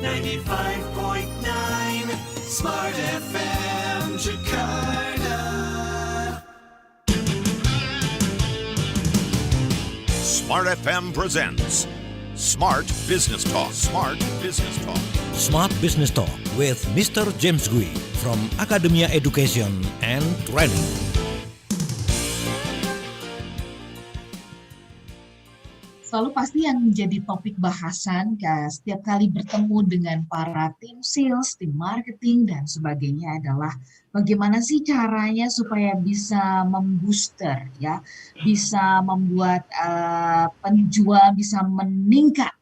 95.9 Smart FM Jakarta. Smart FM presents Smart Business Talk. Smart Business Talk. Smart Business Talk with Mr. James Gui from Academia Education and Training. Selalu pasti yang menjadi topik bahasan setiap kali bertemu dengan para tim sales, tim marketing, dan sebagainya adalah bagaimana sih caranya supaya bisa membooster, ya, bisa membuat penjual bisa meningkat.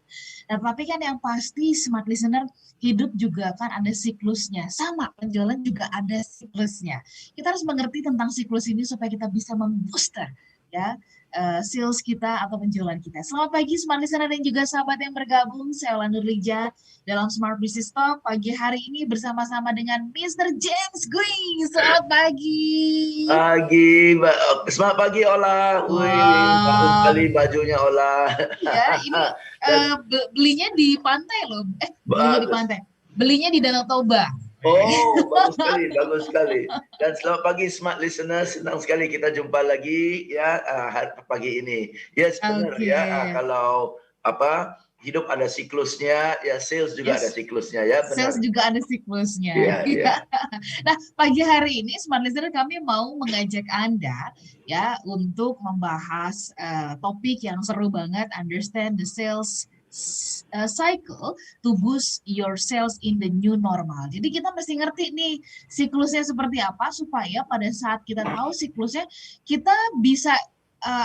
Nah, tapi kan yang pasti smart listener, hidup juga kan ada siklusnya. Sama, penjualan juga ada siklusnya. Kita harus mengerti tentang siklus ini supaya kita bisa membooster, ya, sales kita atau penjualan kita. Selamat pagi Smart Listener dan juga sahabat yang bergabung. Saya Ola Nurlija dalam Smart Business Talk pagi hari ini bersama-sama dengan Mr. James Gui. Selamat pagi. Selamat pagi Ola. Wih, bagus sekali bajunya Ola. Ya, ini belinya di pantai loh. Belinya di pantai. Belinya di Danau Toba. Oh, bagus sekali. Dan selamat pagi Smart Listener, senang sekali kita jumpa lagi ya pagi ini. Ya benar ya, kalau hidup ada siklusnya, ya sales juga ada siklusnya ya. Benar. Sales juga ada siklusnya. Ya. Nah, pagi hari ini Smart Listener kami mau mengajak Anda ya untuk membahas topik yang seru banget, understand the sales cycle to boost your sales in the new normal. Jadi kita mesti ngerti nih siklusnya seperti apa supaya pada saat kita tahu siklusnya kita bisa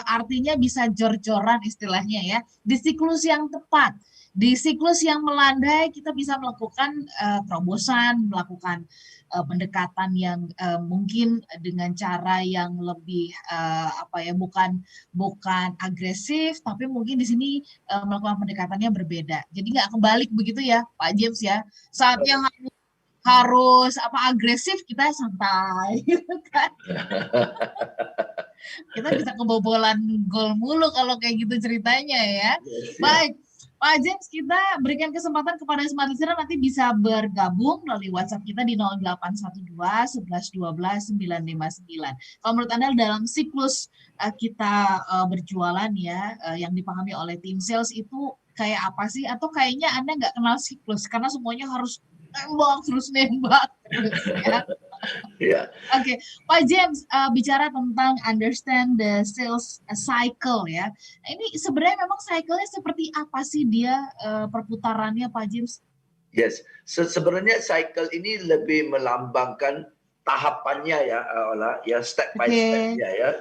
artinya bisa jor-joran istilahnya ya di siklus yang tepat. Di siklus yang melandai kita bisa melakukan terobosan, melakukan pendekatan yang mungkin dengan cara yang lebih bukan agresif, tapi mungkin di sini melakukan pendekatannya berbeda. Jadi nggak kebalik begitu ya, Pak James ya. Saatnya harus agresif, kita santai, gitu kan? Kita bisa kebobolan gol mulu kalau kayak gitu ceritanya ya. Baik. Pak James, kita berikan kesempatan kepada Smart Listener nanti bisa bergabung melalui WhatsApp kita di 0812 11 12 959. Kalau menurut Anda dalam siklus kita berjualan ya, yang dipahami oleh tim sales itu kayak apa sih? Atau kayaknya Anda nggak kenal siklus karena semuanya harus nembak terus ya. Yeah. Oke, Pak James, bicara tentang understand the sales cycle ya. Ini sebenarnya memang cycle-nya seperti apa sih dia perputarannya, Pak James? Yes, sebenarnya cycle ini lebih melambangkan tahapannya ya, Ola, ya step by step ya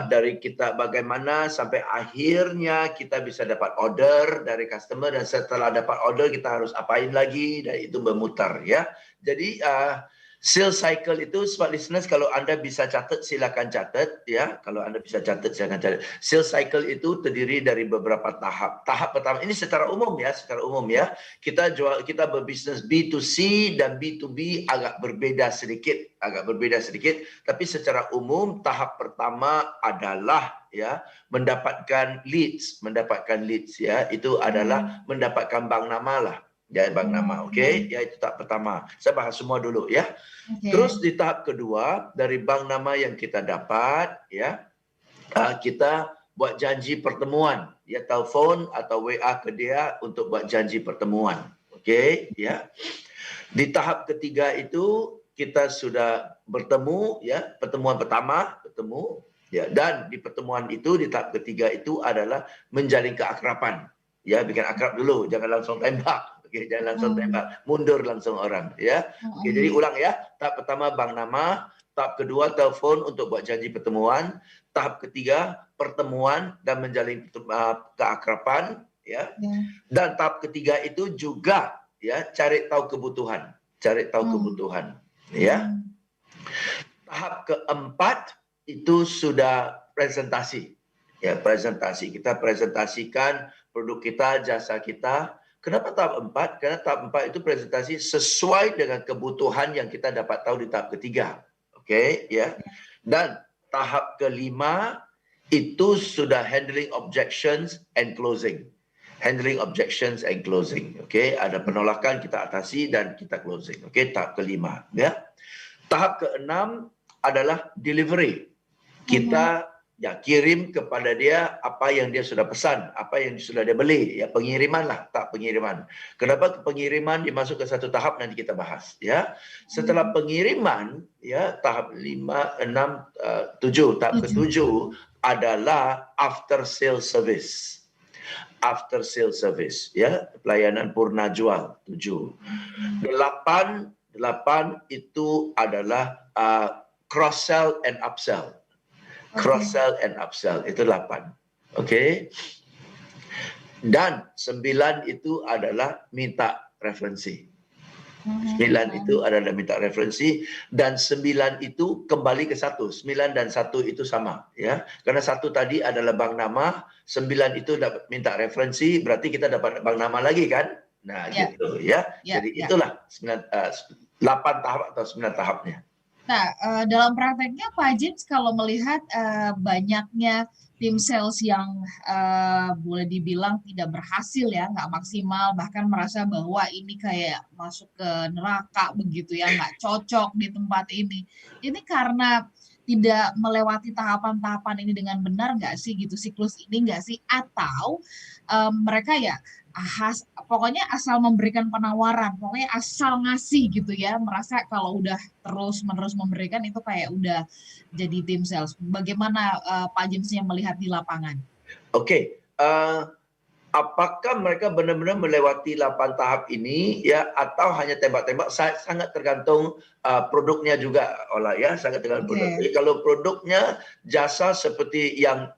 dari kita bagaimana sampai akhirnya kita bisa dapat order dari customer, dan setelah dapat order kita harus apain lagi, dan itu memutar ya. Jadi sales cycle itu Smart Listeners, kalau Anda bisa catat silakan catat ya. Kalau Anda bisa catat silakan catat. Sales cycle itu terdiri dari beberapa tahap. Tahap pertama ini secara umum ya. Kita berbisnes B2C dan B2B agak berbeda sedikit. Tapi secara umum tahap pertama adalah ya mendapatkan leads ya. Itu adalah mendapatkan bank nama lah. Ya, bank nama, oke? Ya, itu tahap pertama. Saya bahas semua dulu ya. Terus di tahap kedua, dari bank nama yang kita dapat, ya, kita buat janji pertemuan, ya, telepon atau WA ke dia untuk buat janji pertemuan, oke? Ya. Di tahap ketiga itu kita sudah bertemu, ya, pertemuan pertama, ya, dan di pertemuan itu di tahap ketiga itu adalah menjalin keakraban, ya, bikin akrab dulu, jangan langsung tembak. Oke, jangan langsung tembak, mundur langsung orang ya. Oke, jadi ulang ya. Tahap pertama bank nama, tahap kedua telepon untuk buat janji pertemuan, tahap ketiga pertemuan dan menjalin keakraban ya. Dan tahap ketiga itu juga ya cari tahu kebutuhan ya. Tahap keempat itu sudah presentasi. Ya, kita presentasikan produk kita, jasa kita. Kenapa tahap 4? Karena tahap 4 itu presentasi sesuai dengan kebutuhan yang kita dapat tahu di tahap ketiga. Oke, ya. Dan tahap kelima itu sudah handling objections and closing. handling objections and closing. Okay, ada penolakan kita atasi dan kita closing. Okay, tahap kelima. Ya, tahap keenam adalah delivery. Kita kirim kepada dia apa yang dia sudah pesan, apa yang sudah dia beli. Ya, pengiriman lah, tahap pengiriman. Kenapa pengiriman dimasuk ke satu tahap nanti kita bahas. Ya, setelah pengiriman, ya tahap 5, 6, 7. Tahap ke-7 adalah after sale service. After sale service, ya, pelayanan purna jual 7. 8 itu adalah cross sell and upsell. Cross sell and upsell itu 8. Okey. Dan 9 itu adalah minta referensi. 9 itu adalah minta referensi dan 9 itu kembali ke 1. 9 dan 1 itu sama, ya. Karena 1 tadi adalah bank nama, 9 itu dapat minta referensi, berarti kita dapat bank nama lagi kan? Nah, gitu ya. Jadi itulah 8 tahap atau 9 tahapnya. Nah, dalam prakteknya Pak James kalau melihat banyaknya tim sales yang boleh dibilang tidak berhasil ya, nggak maksimal, bahkan merasa bahwa ini kayak masuk ke neraka begitu ya, nggak cocok di tempat ini. Ini karena tidak melewati tahapan-tahapan ini dengan benar nggak sih gitu, siklus ini nggak sih? Atau mereka ya pokoknya asal memberikan penawaran, pokoknya asal ngasih gitu ya, merasa kalau udah terus-menerus memberikan itu kayak udah jadi tim sales. Bagaimana Pak James-nya melihat di lapangan? Oke, apakah mereka benar-benar melewati 8 tahap ini ya atau hanya tembak-tembak? Sangat tergantung produknya juga, Ola ya, sangat tergantung produk. Jadi kalau produknya jasa seperti yang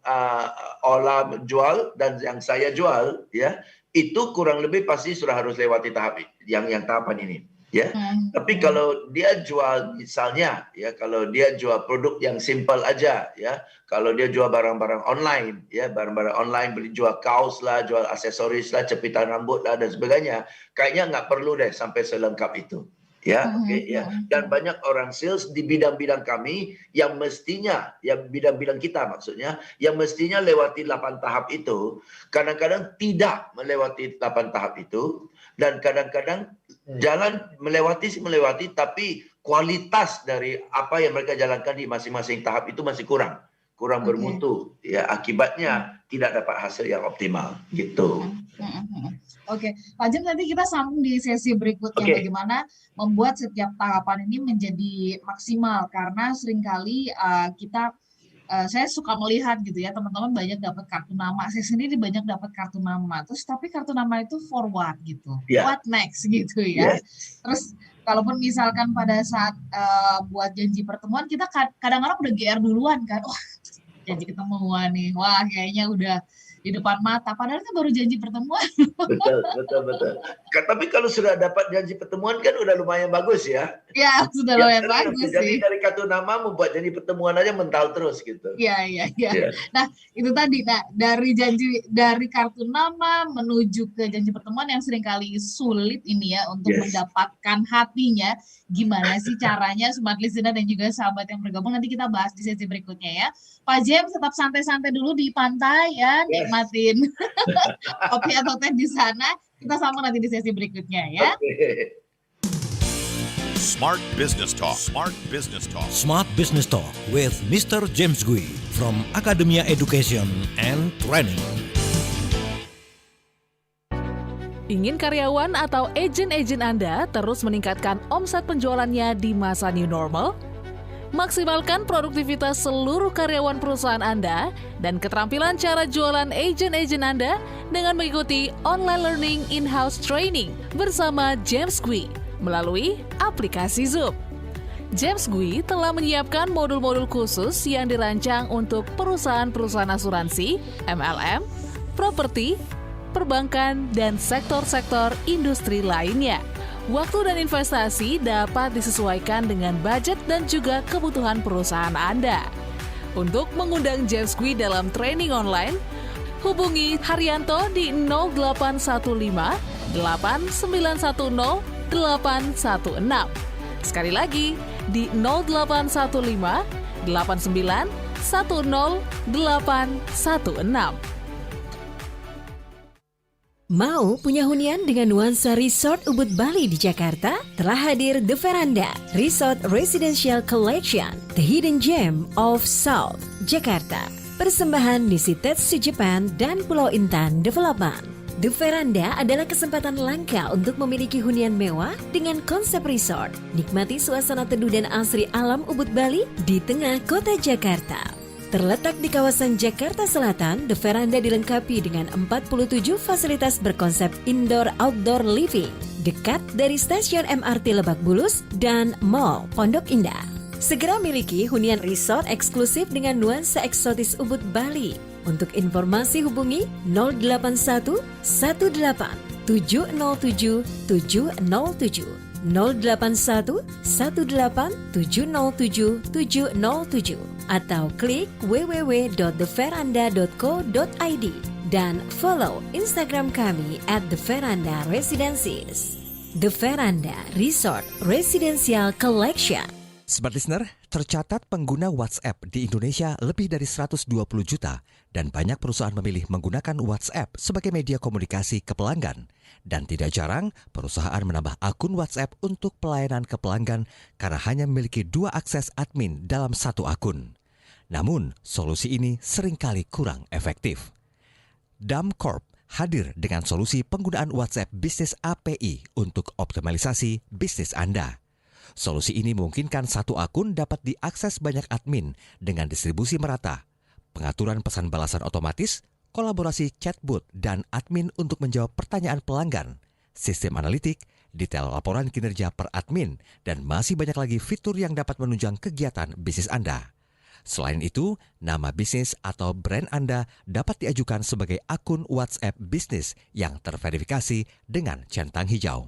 Ola jual dan yang saya jual ya, itu kurang lebih pasti sudah harus lewati tahap yang tahapan ini ya. Tapi kalau dia jual misalnya ya, kalau dia jual produk yang simple aja ya, kalau dia jual barang-barang online ya, barang-barang online, beli jual kaos lah, jual aksesoris lah, cepitan rambut lah dan sebagainya, kayaknya nggak perlu deh sampai selengkap itu ya. Ya. Dan banyak orang sales di bidang-bidang kami yang mestinya, ya bidang-bidang kita maksudnya, yang mestinya lewati 8 tahap itu, kadang-kadang tidak melewati 8 tahap itu, dan kadang-kadang jalan melewati tapi kualitas dari apa yang mereka jalankan di masing-masing tahap itu masih kurang bermutu ya, akibatnya tidak dapat hasil yang optimal gitu. Oke, Pak James, nanti kita sambung di sesi berikutnya bagaimana membuat setiap tahapan ini menjadi maksimal, karena seringkali saya suka melihat gitu ya, teman-teman banyak dapat kartu nama, saya sendiri banyak dapat kartu nama, terus tapi kartu nama itu for what gitu, what next gitu ya. Terus kalaupun misalkan pada saat buat janji pertemuan, kita kadang-kadang udah GR duluan kan, wah janji ketemuan nih, wah kayaknya udah di depan mata, padahal kan baru janji pertemuan. Betul. Tapi kalau sudah dapat janji pertemuan kan udah lumayan bagus ya. Ya, sudah lumayan bagus jadi sih. Dari kartu nama membuat janji pertemuan aja mental terus gitu. Iya. Nah, itu tadi. Nah, dari kartu nama menuju ke janji pertemuan yang seringkali sulit ini ya untuk mendapatkan hatinya. Gimana sih caranya, Smart Listener dan juga sahabat yang bergabung, nanti kita bahas di sesi berikutnya ya. Pak James tetap santai-santai dulu di pantai ya, nikmatin kopi atau teh di sana. Kita sambung nanti di sesi berikutnya ya. Smart Business Talk. Smart Business Talk. Smart Business Talk with Mr. James Gui from Academia Education and Training. Ingin karyawan atau agen-agen Anda terus meningkatkan omset penjualannya di masa new normal? Maksimalkan produktivitas seluruh karyawan perusahaan Anda dan keterampilan cara jualan agen-agen Anda dengan mengikuti online learning in-house training bersama James Gui melalui aplikasi Zoom. James Gui telah menyiapkan modul-modul khusus yang dirancang untuk perusahaan-perusahaan asuransi, MLM, properti, perbankan, dan sektor-sektor industri lainnya. Waktu dan investasi dapat disesuaikan dengan budget dan juga kebutuhan perusahaan Anda. Untuk mengundang James Gui dalam training online, hubungi Haryanto di 0815 8910 816. Sekali lagi di 0815 8910 816. Mau punya hunian dengan nuansa Resort Ubud Bali di Jakarta? Telah hadir The Veranda Resort Residential Collection, The Hidden Gem of South, Jakarta. Persembahan Nishitetsu Japan dan Pulau Intan Development. The Veranda adalah kesempatan langka untuk memiliki hunian mewah dengan konsep resort. Nikmati suasana teduh dan asri alam Ubud Bali di tengah kota Jakarta. Terletak di kawasan Jakarta Selatan, The Veranda dilengkapi dengan 47 fasilitas berkonsep indoor-outdoor living, dekat dari stasiun MRT Lebak Bulus dan Mall Pondok Indah. Segera miliki hunian resort eksklusif dengan nuansa eksotis Ubud Bali. Untuk informasi hubungi 081 18 707 707. 081 18 707 707 atau klik www.theveranda.co.id dan follow Instagram kami @theveranda-residences. The Veranda Resort Residential Collection. Smart Listener, tercatat pengguna WhatsApp di Indonesia lebih dari 120 juta dan banyak perusahaan memilih menggunakan WhatsApp sebagai media komunikasi ke pelanggan. Dan tidak jarang, perusahaan menambah akun WhatsApp untuk pelayanan ke pelanggan karena hanya memiliki 2 akses admin dalam satu akun. Namun, solusi ini seringkali kurang efektif. Damcorp hadir dengan solusi penggunaan WhatsApp Business API untuk optimalisasi bisnis Anda. Solusi ini memungkinkan satu akun dapat diakses banyak admin dengan distribusi merata, pengaturan pesan balasan otomatis, kolaborasi chatbot dan admin untuk menjawab pertanyaan pelanggan, sistem analitik, detail laporan kinerja per admin, dan masih banyak lagi fitur yang dapat menunjang kegiatan bisnis Anda. Selain itu, nama bisnis atau brand Anda dapat diajukan sebagai akun WhatsApp bisnis yang terverifikasi dengan centang hijau.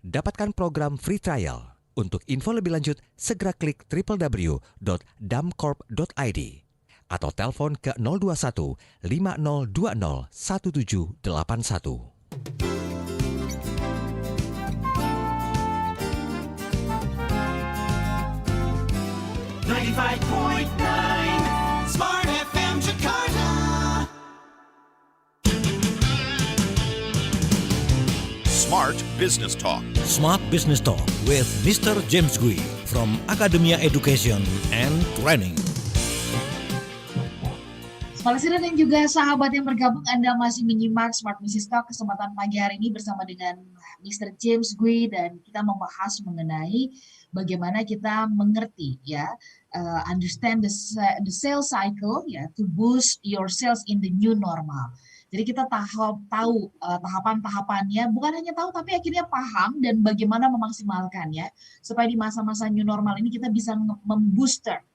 Dapatkan program free trial. Untuk info lebih lanjut, segera klik www.damcorp.id atau telepon ke 021 5020 1781. 95.9 Smart FM Jakarta. Smart Business Talk. Smart Business Talk with Mr. James Gui from Academia Education and Training. Smart Listener dan juga sahabat yang bergabung, Anda masih menyimak Smart Business Talk kesempatan pagi hari ini bersama dengan Mr. James Gui, dan kita membahas mengenai bagaimana kita mengerti understand the sales cycle to boost your sales in the new normal. Jadi kita tahu tahapan-tahapannya, bukan hanya tahu tapi akhirnya paham dan bagaimana memaksimalkannya supaya di masa-masa new normal ini kita bisa membooster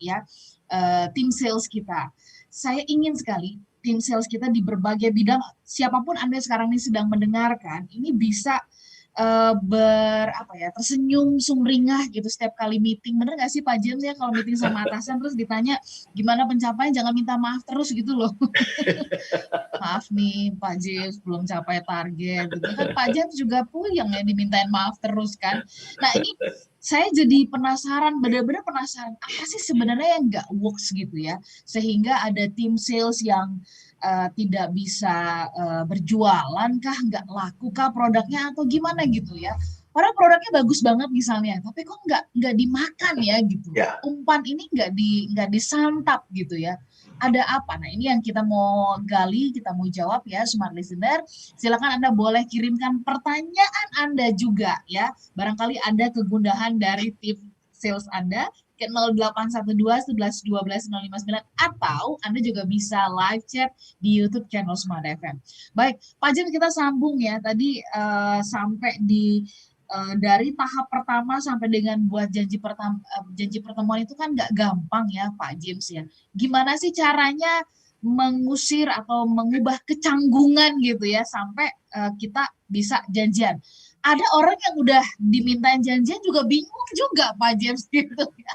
tim sales kita. Saya ingin sekali tim sales kita di berbagai bidang, siapapun Anda sekarang ini sedang mendengarkan, ini bisa tersenyum sumringah gitu setiap kali meeting. Bener nggak sih Pak James ya, kalau meeting sama atasan terus ditanya gimana pencapaian, jangan minta maaf terus gitu loh. Maaf nih Pak James belum capai target gitu kan, Pak James juga puyeng ya dimintain maaf terus kan. Nah ini saya jadi penasaran, benar-benar penasaran apa sih sebenarnya yang nggak works gitu ya, sehingga ada tim sales yang tidak bisa berjualan kah, nggak laku kah produknya atau gimana gitu ya. Padahal produknya bagus banget misalnya, tapi kok nggak dimakan ya gitu. Ya. Umpan ini nggak disantap gitu ya. Ada apa? Nah ini yang kita mau gali, kita mau jawab ya Smart Listener. Silakan Anda boleh kirimkan pertanyaan Anda juga ya. Barangkali ada kegundahan dari tim sales Anda ke 0812 11 12 059, atau Anda juga bisa live chat di YouTube channel Smart FM. Baik, Pak James, kita sambung ya. Tadi sampai di dari tahap pertama sampai dengan buat janji pertemuan itu kan nggak gampang ya Pak James ya. Gimana sih caranya mengusir atau mengubah kecanggungan gitu ya sampai kita bisa janjian? Ada orang yang udah dimintain janjian juga bingung juga Pak James gitu ya.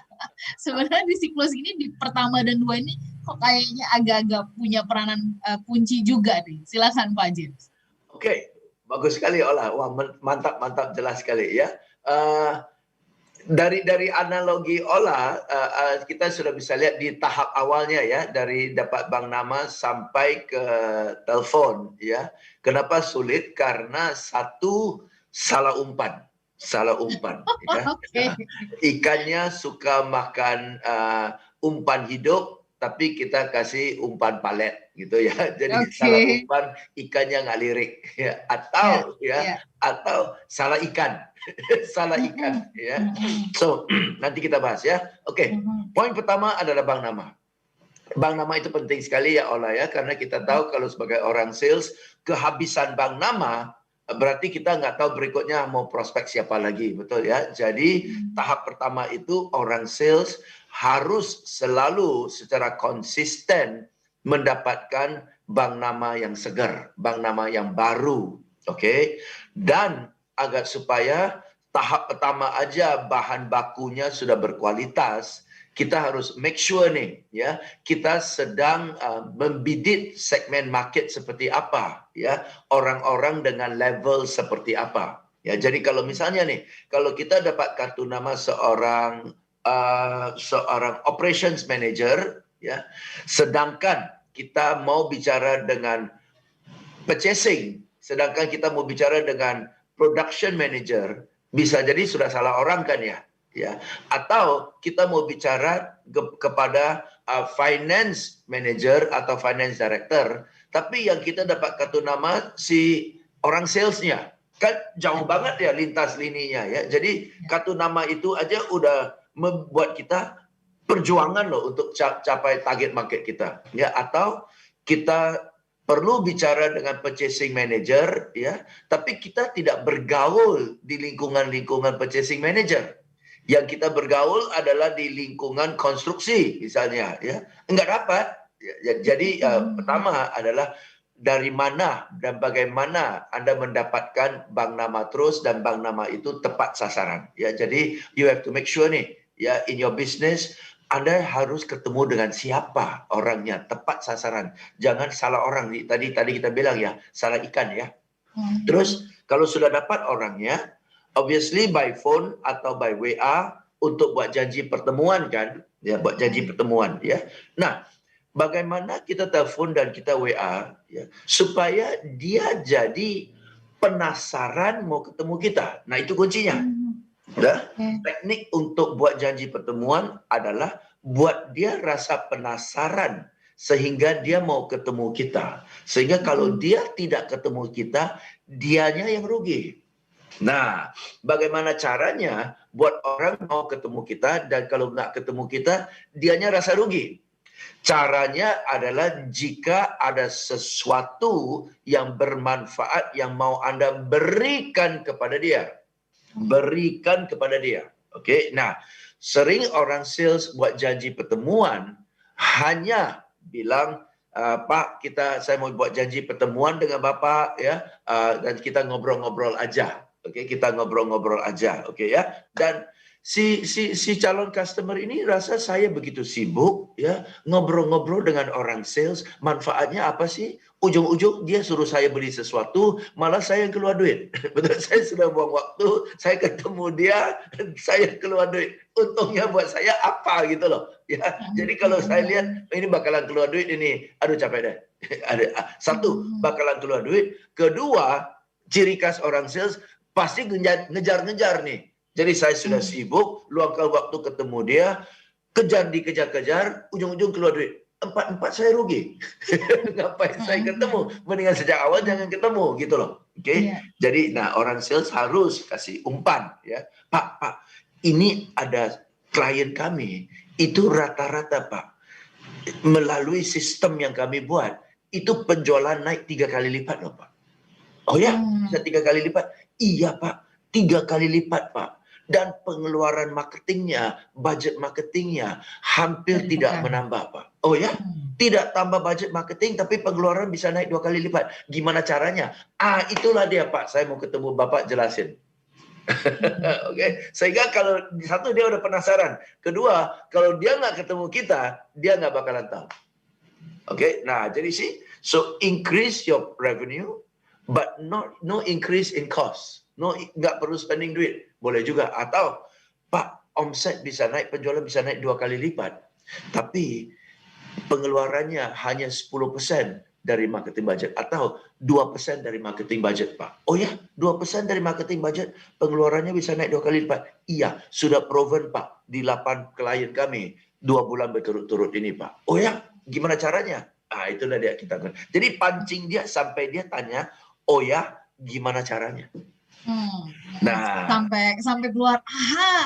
Sebenarnya di siklus ini di pertama dan 2 ini kok kayaknya agak-agak punya peranan kunci juga nih. Silakan Pak James. Oke, bagus sekali Ola. Wah, mantap jelas sekali ya. dari analogi Ola, kita sudah bisa lihat di tahap awalnya ya, dari dapat bank nama sampai ke telepon ya. Kenapa sulit? Karena satu, salah umpan ya. Ikannya suka makan umpan hidup, tapi kita kasih umpan palet gitu ya. Jadi salah umpan, ikannya nggak lirik ya. Atau salah ikan. Salah ikan ya. So nanti kita bahas ya. Oke. Poin pertama adalah bank nama. Bank nama itu penting sekali ya Ola ya, karena kita tahu kalau sebagai orang sales, kehabisan bank nama berarti kita nggak tahu berikutnya mau prospek siapa lagi, betul ya. Jadi tahap pertama itu orang sales harus selalu secara konsisten mendapatkan bank nama yang segar, bank nama yang baru, oke? Dan agar supaya tahap pertama aja bahan bakunya sudah berkualitas, kita harus make sure nih ya, kita sedang membidik segmen market seperti apa ya, orang-orang dengan level seperti apa ya. Jadi kalau misalnya nih, kalau kita dapat kartu nama seorang operations manager ya, sedangkan kita mau bicara dengan purchasing, sedangkan kita mau bicara dengan production manager, bisa jadi sudah salah orang kan ya. Ya, atau kita mau bicara kepada finance manager atau finance director, tapi yang kita dapat kartu nama si orang salesnya, kan jauh banget ya lintas lininya ya. Jadi kartu nama itu aja udah membuat kita perjuangan loh untuk capai target market kita ya. Atau kita perlu bicara dengan purchasing manager ya, tapi kita tidak bergaul di lingkungan purchasing manager. Yang kita bergaul adalah di lingkungan konstruksi misalnya ya, enggak dapat ya. Jadi pertama adalah dari mana dan bagaimana Anda mendapatkan bank nama terus, dan bank nama itu tepat sasaran ya. Jadi you have to make sure nih ya, in your business Anda harus ketemu dengan siapa orangnya, tepat sasaran. Jangan salah orang. Tadi kita bilang ya, salah ikan ya. Terus kalau sudah dapat orangnya, obviously by phone atau by WA untuk buat janji pertemuan kan, ya, buat janji pertemuan ya. Nah, bagaimana kita telepon dan kita WA ya, supaya dia jadi penasaran mau ketemu kita. Nah, itu kuncinya. Ya. Teknik untuk buat janji pertemuan adalah buat dia rasa penasaran sehingga dia mau ketemu kita. Sehingga kalau dia tidak ketemu kita, dianya yang rugi. Nah, bagaimana caranya buat orang mau ketemu kita, dan kalau nggak ketemu kita, dianya rasa rugi? Caranya adalah jika ada sesuatu yang bermanfaat yang mau Anda berikan kepada dia. Berikan kepada dia. Oke. Nah, sering orang sales buat janji pertemuan hanya bilang, Pak, saya mau buat janji pertemuan dengan Bapak ya, dan kita ngobrol-ngobrol aja. Oke, kita ngobrol-ngobrol aja. Oke ya. Dan si calon customer ini rasa saya begitu sibuk ya, ngobrol-ngobrol dengan orang sales, manfaatnya apa sih? Ujung-ujung dia suruh saya beli sesuatu, malah saya yang keluar duit. Betul, saya sudah buang waktu, saya ketemu dia, saya keluar duit. Untungnya buat saya apa gitu loh. Ya, jadi kalau saya lihat ini bakalan keluar duit ini, aduh capek deh. Satu, bakalan keluar duit. Kedua, ciri khas orang sales pasti ngejar-ngejar nih. Jadi saya sudah sibuk, luangkan waktu ketemu dia, dikejar-kejar, ujung-ujung keluar duit. Empat saya rugi. Ngapain saya ketemu? Mendingan sejak awal jangan ketemu gitu loh. Oke. Jadi orang sales harus kasih umpan ya. Pak, ini ada klien kami, itu rata-rata Pak, melalui sistem yang kami buat, itu penjualan naik 3 kali lipat loh Pak. Oh ya, bisa 3 kali lipat? Iya Pak, 3 kali lipat Pak. Dan pengeluaran marketingnya, budget marketingnya hampir tidak menambah Pak. Oh ya, tidak tambah budget marketing tapi pengeluaran bisa naik 2 kali lipat. Gimana caranya? Itulah dia Pak, saya mau ketemu Bapak jelasin. Oke, sehingga kalau satu dia udah penasaran. Kedua, kalau dia nggak ketemu kita, dia nggak bakalan tahu. Oke, nah jadi so increase your revenue, but no increase in cost. Nggak perlu spending duit. Boleh juga. Atau Pak, omset bisa naik, penjualan bisa naik 2 kali lipat. Tapi pengeluarannya hanya 10% dari marketing budget atau 2% dari marketing budget, Pak. Oh ya, 2% dari marketing budget, pengeluarannya bisa naik 2 kali lipat. Iya, sudah proven, Pak, di 8 klien kami 2 bulan berturut-turut ini, Pak. Oh ya, gimana caranya? Itulah dia kita. Jadi pancing dia sampai dia tanya, oh ya, gimana caranya? Nah, sampai keluar,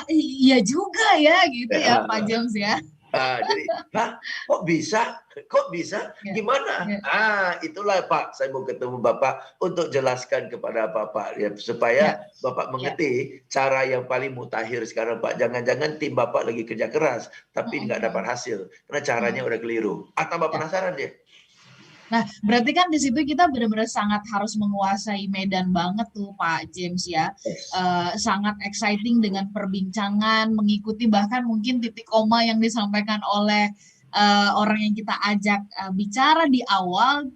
iya juga ya, gitu ya Pak James ya. Jadi, kok bisa? Gimana? Itulah Pak, saya mau ketemu Bapak untuk jelaskan kepada Bapak ya, supaya Bapak mengerti cara yang paling mutakhir sekarang, Pak. Jangan-jangan tim Bapak lagi kerja keras, tapi nggak dapat hasil karena caranya udah keliru. Atau Bapak penasaran dia? Nah, berarti kan di situ kita benar-benar sangat harus menguasai medan banget tuh Pak James ya. Sangat exciting dengan perbincangan, mengikuti bahkan mungkin titik koma yang disampaikan oleh orang yang kita ajak bicara di awal.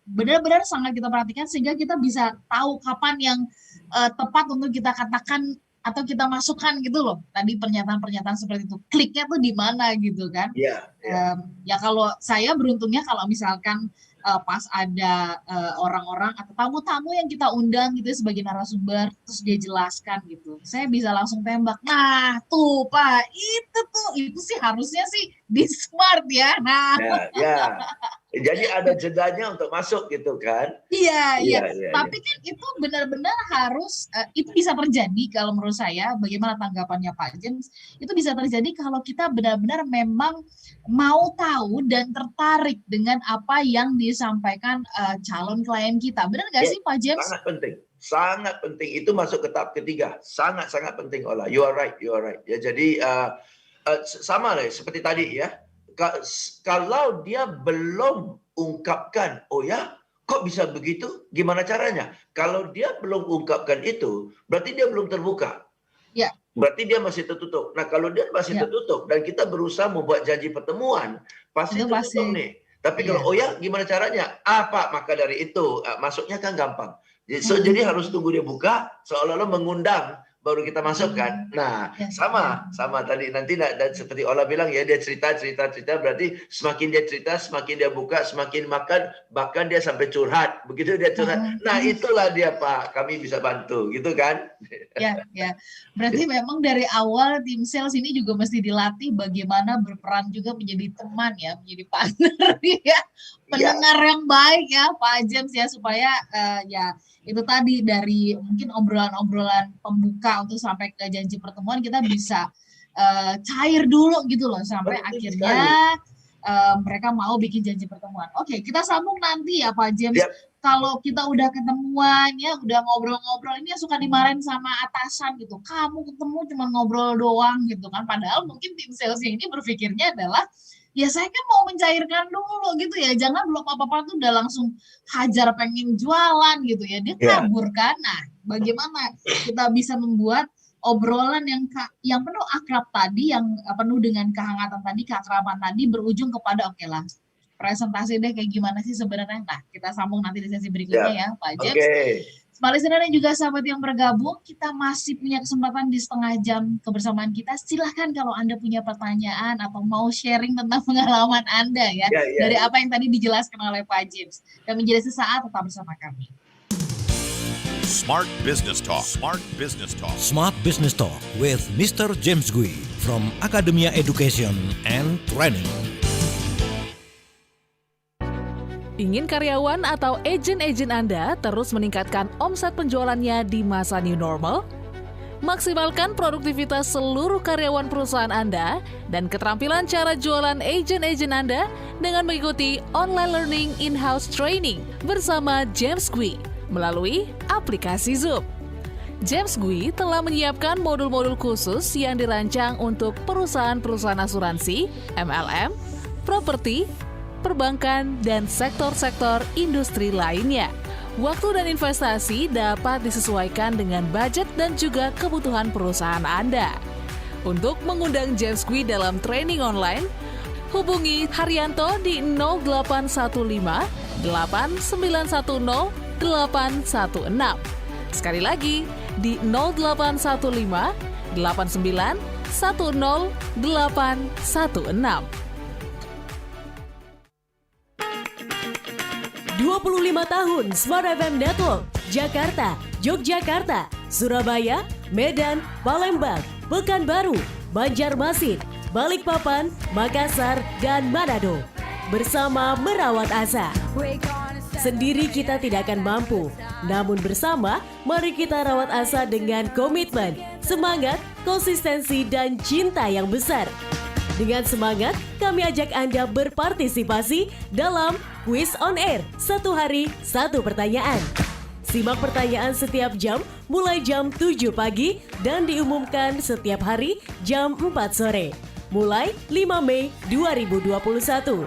Benar-benar sangat kita perhatikan sehingga kita bisa tahu kapan yang tepat untuk kita katakan atau kita masukkan gitu loh. Tadi pernyataan-pernyataan seperti itu. Kliknya tuh di mana gitu kan. Ya kalau saya beruntungnya kalau misalkan pas ada orang-orang atau tamu-tamu yang kita undang gitu sebagai narasumber, terus dia jelaskan gitu, saya bisa langsung tembak. Nah tuh Pak, itu sih harusnya sih di smart ya. Nah jadi ada jedanya untuk masuk gitu kan. Iya. Tapi kan itu benar-benar harus, itu bisa terjadi kalau menurut saya. Bagaimana tanggapannya Pak James? Itu bisa terjadi kalau kita benar-benar memang mau tahu dan tertarik dengan apa yang disampaikan calon klien kita. Benar nggak sih Pak James? Sangat penting. Itu masuk ke tahap ketiga. Sangat penting, Ola. You are right. Ya, jadi sama lah seperti tadi ya. Kalau dia belum ungkapkan, oh ya, kok bisa begitu? Gimana caranya? Kalau dia belum ungkapkan itu, berarti dia belum terbuka. Ya. Berarti dia masih tertutup. Nah, kalau dia masih tertutup dan kita berusaha membuat janji pertemuan, pasti tertutup nih. Tapi kalau oh ya, gimana caranya? Pak, maka dari itu masuknya kan gampang. Jadi harus tunggu dia buka, seolah-olah mengundang. Baru kita masukkan. Nah, sama tadi nanti dan seperti Ola bilang ya, dia cerita berarti semakin dia cerita, semakin dia buka, semakin makan, bahkan dia sampai curhat. Begitu dia curhat. Nah, itulah dia Pak, kami bisa bantu, gitu kan? Ya. Berarti memang dari awal tim sales ini juga mesti dilatih bagaimana berperan juga menjadi teman ya, menjadi partner ya. Pendengar yang baik ya Pak James ya, supaya ya itu tadi dari mungkin obrolan-obrolan pembuka untuk sampai ke janji pertemuan kita bisa cair dulu gitu loh sampai akhirnya mereka mau bikin janji pertemuan. Oke, kita sambung nanti ya Pak James. Kalau kita udah ketemuan ya, udah ngobrol-ngobrol, ini suka dimarahin sama atasan gitu. Kamu ketemu cuma ngobrol doang gitu kan. Padahal mungkin tim salesnya ini berpikirnya adalah ya saya kan mau mencairkan dulu gitu ya. Jangan belum apa-apa tuh udah langsung hajar pengen jualan gitu ya. Dia kabur kan. Nah, bagaimana kita bisa membuat obrolan yang penuh akrab tadi, yang penuh dengan kehangatan tadi, keakraban tadi berujung kepada oke lah, presentasi deh kayak gimana sih sebenarnya. Nah, kita sambung nanti di sesi berikutnya ya Pak James. Smart listener dan juga sahabat yang bergabung, kita masih punya kesempatan di setengah jam kebersamaan kita. Silahkan kalau Anda punya pertanyaan atau mau sharing tentang pengalaman Anda ya, dari apa yang tadi dijelaskan oleh Pak James. Dan menjadi sesaat tetap bersama kami. Smart Business Talk with Mr. James Gui from Academia Education and Training. Ingin karyawan atau agen-agen Anda terus meningkatkan omset penjualannya di masa new normal? Maksimalkan produktivitas seluruh karyawan perusahaan Anda dan keterampilan cara jualan agen-agen Anda dengan mengikuti online learning in-house training bersama James Gui melalui aplikasi Zoom. James Gui telah menyiapkan modul-modul khusus yang dirancang untuk perusahaan-perusahaan asuransi, MLM, properti, perbankan, dan sektor-sektor industri lainnya. Waktu dan investasi dapat disesuaikan dengan budget dan juga kebutuhan perusahaan Anda. Untuk mengundang James Gui dalam training online, hubungi Haryanto di 0815 8910 816. Sekali lagi, di 0815 89 10816. 25 tahun Smart FM Network, Jakarta, Yogyakarta, Surabaya, Medan, Palembang, Pekanbaru, Banjarmasin, Balikpapan, Makassar, dan Manado. Bersama merawat asa. Sendiri kita tidak akan mampu, namun bersama mari kita rawat asa dengan komitmen, semangat, konsistensi, dan cinta yang besar. Dengan semangat, kami ajak Anda berpartisipasi dalam Quiz on Air, 1 hari 1 pertanyaan. Simak pertanyaan setiap jam mulai jam 7 pagi dan diumumkan setiap hari jam 4 sore. Mulai 5 Mei 2021.